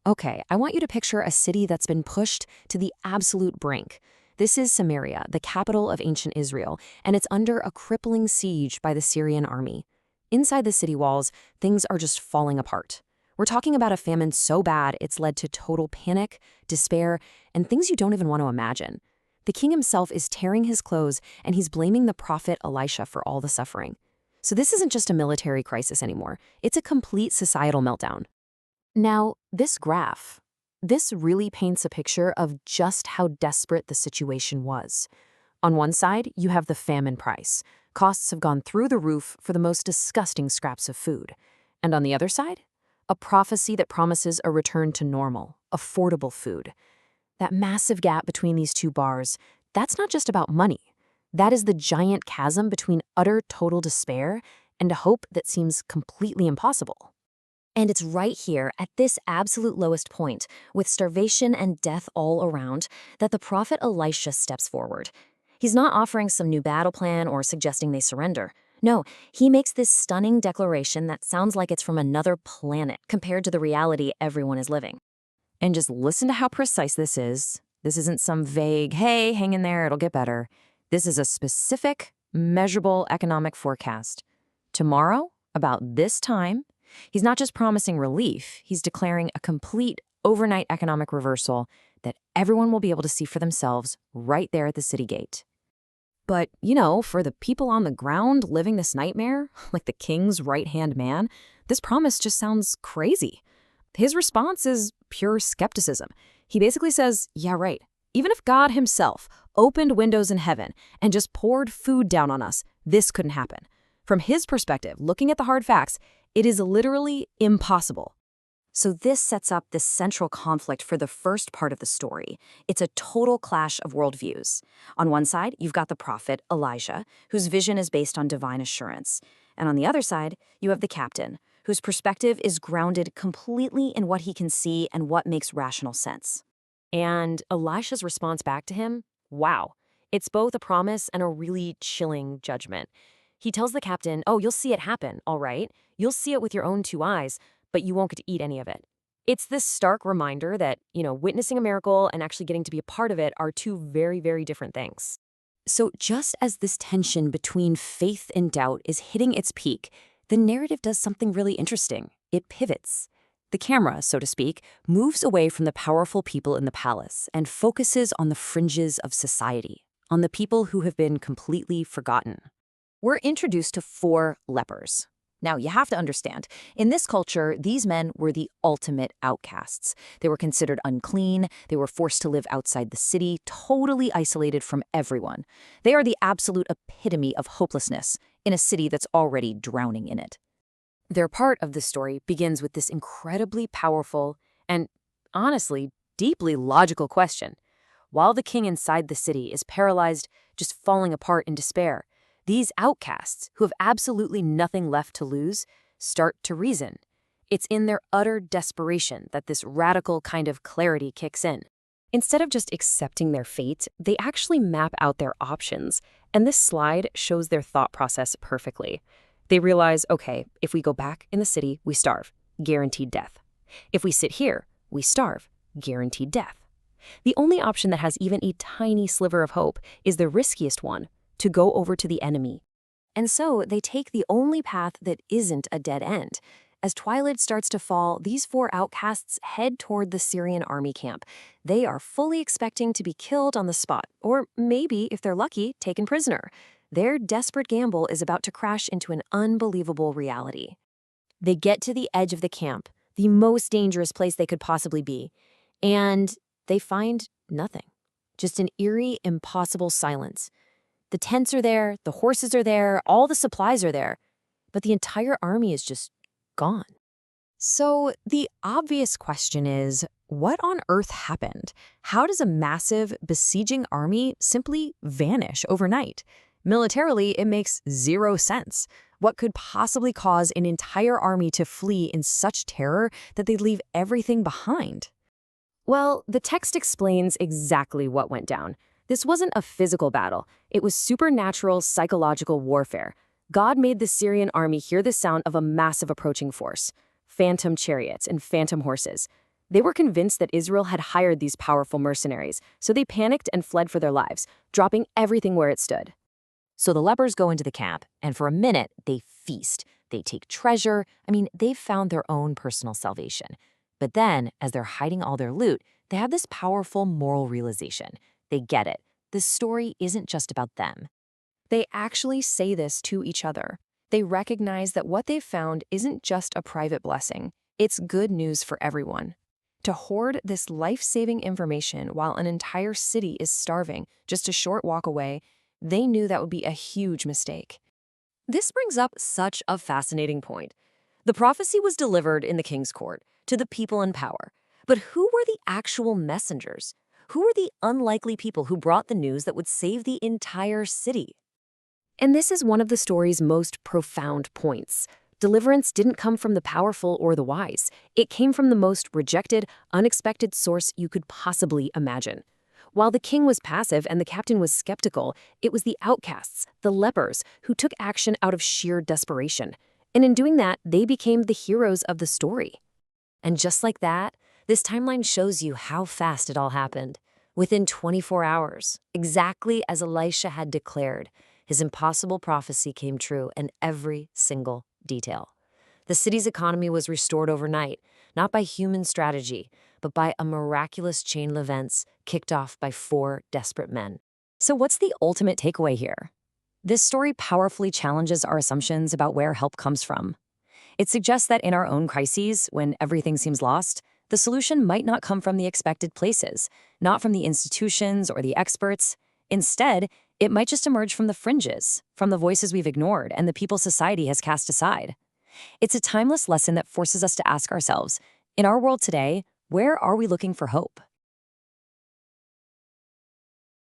Okay, I want you to picture a city that's been pushed to the absolute brink. This is Samaria, the capital of ancient Israel, and it's under a crippling siege by the Syrian army. Inside the city walls, things are just falling apart. We're talking about a famine so bad it's led to total panic, despair, and things you don't even want to imagine. The king himself is tearing his clothes, and he's blaming the prophet Elisha for all the suffering. So this isn't just a military crisis anymore. It's a complete societal meltdown. Now, this graph, this really paints a picture of just how desperate the situation was. On one side, you have the famine price. Costs have gone through the roof for the most disgusting scraps of food. And on the other side, a prophecy that promises a return to normal, affordable food. That massive gap between these two bars, that's not just about money. That is the giant chasm between utter total despair and a hope that seems completely impossible. And it's right here, at this absolute lowest point, with starvation and death all around, that the prophet Elisha steps forward. He's not offering some new battle plan or suggesting they surrender. No, he makes this stunning declaration that sounds like it's from another planet compared to the reality everyone is living. And just listen to how precise this is. This isn't some vague, hey, hang in there, it'll get better. This is a specific, measurable economic forecast. Tomorrow, about this time, he's not just promising relief, he's declaring a complete overnight economic reversal that everyone will be able to see for themselves right there at the city gate. But, for the people on the ground living this nightmare, like the king's right-hand man, this promise just sounds crazy. His response is pure skepticism. He basically says, yeah, right. Even if God himself opened windows in heaven and just poured food down on us, this couldn't happen. From his perspective, looking at the hard facts, it is literally impossible. So this sets up this central conflict for the first part of the story. It's a total clash of worldviews. On one side, you've got the prophet, Elijah, whose vision is based on divine assurance. And on the other side, you have the captain, whose perspective is grounded completely in what he can see and what makes rational sense. And Elisha's response back to him? Wow. It's both a promise and a really chilling judgment. He tells the captain, oh, you'll see it happen, all right? You'll see it with your own two eyes, but you won't get to eat any of it. It's this stark reminder that, witnessing a miracle and actually getting to be a part of it are two very, very different things. So just as this tension between faith and doubt is hitting its peak, the narrative does something really interesting. It pivots. The camera, so to speak, moves away from the powerful people in the palace and focuses on the fringes of society, on the people who have been completely forgotten. We're introduced to 4 lepers. Now, you have to understand, in this culture, these men were the ultimate outcasts. They were considered unclean, they were forced to live outside the city, totally isolated from everyone. They are the absolute epitome of hopelessness in a city that's already drowning in it. Their part of the story begins with this incredibly powerful and, honestly, deeply logical question. While the king inside the city is paralyzed, just falling apart in despair, these outcasts, who have absolutely nothing left to lose, start to reason. It's in their utter desperation that this radical kind of clarity kicks in. Instead of just accepting their fate, they actually map out their options, and this slide shows their thought process perfectly. They realize, okay, if we go back in the city, we starve, guaranteed death. If we sit here, we starve, guaranteed death. The only option that has even a tiny sliver of hope is the riskiest one, to go over to the enemy. And so they take the only path that isn't a dead end. As twilight starts to fall, these 4 outcasts head toward the Syrian army camp. They are fully expecting to be killed on the spot, or maybe, if they're lucky, taken prisoner. Their desperate gamble is about to crash into an unbelievable reality. They get to the edge of the camp, the most dangerous place they could possibly be, and they find nothing. Just an eerie, impossible silence. The tents are there, the horses are there, all the supplies are there, but the entire army is just gone. So the obvious question is, what on earth happened? How does a massive, besieging army simply vanish overnight? Militarily, it makes 0 sense. What could possibly cause an entire army to flee in such terror that they'd leave everything behind? Well, the text explains exactly what went down. This wasn't a physical battle. It was supernatural psychological warfare. God made the Syrian army hear the sound of a massive approaching force, phantom chariots and phantom horses. They were convinced that Israel had hired these powerful mercenaries, so they panicked and fled for their lives, dropping everything where it stood. So the lepers go into the camp, and for a minute, they feast. They take treasure. They've found their own personal salvation. But then, as they're hiding all their loot, they have this powerful moral realization. They get it. This story isn't just about them. They actually say this to each other. They recognize that what they've found isn't just a private blessing. It's good news for everyone. To hoard this life-saving information while an entire city is starving just a short walk away, they knew that would be a huge mistake. This brings up such a fascinating point. The prophecy was delivered in the king's court, to the people in power. But who were the actual messengers? Who were the unlikely people who brought the news that would save the entire city? And this is one of the story's most profound points. Deliverance didn't come from the powerful or the wise. It came from the most rejected, unexpected source you could possibly imagine. While the king was passive and the captain was skeptical, it was the outcasts, the lepers, who took action out of sheer desperation. And in doing that, they became the heroes of the story. And just like that, this timeline shows you how fast it all happened. Within 24 hours, exactly as Elisha had declared, his impossible prophecy came true in every single detail. The city's economy was restored overnight, not by human strategy, but by a miraculous chain of events kicked off by 4 desperate men. So what's the ultimate takeaway here? This story powerfully challenges our assumptions about where help comes from. It suggests that in our own crises, when everything seems lost, the solution might not come from the expected places, not from the institutions or the experts. Instead, it might just emerge from the fringes, from the voices we've ignored and the people society has cast aside. It's a timeless lesson that forces us to ask ourselves, in our world today, where are we looking for hope?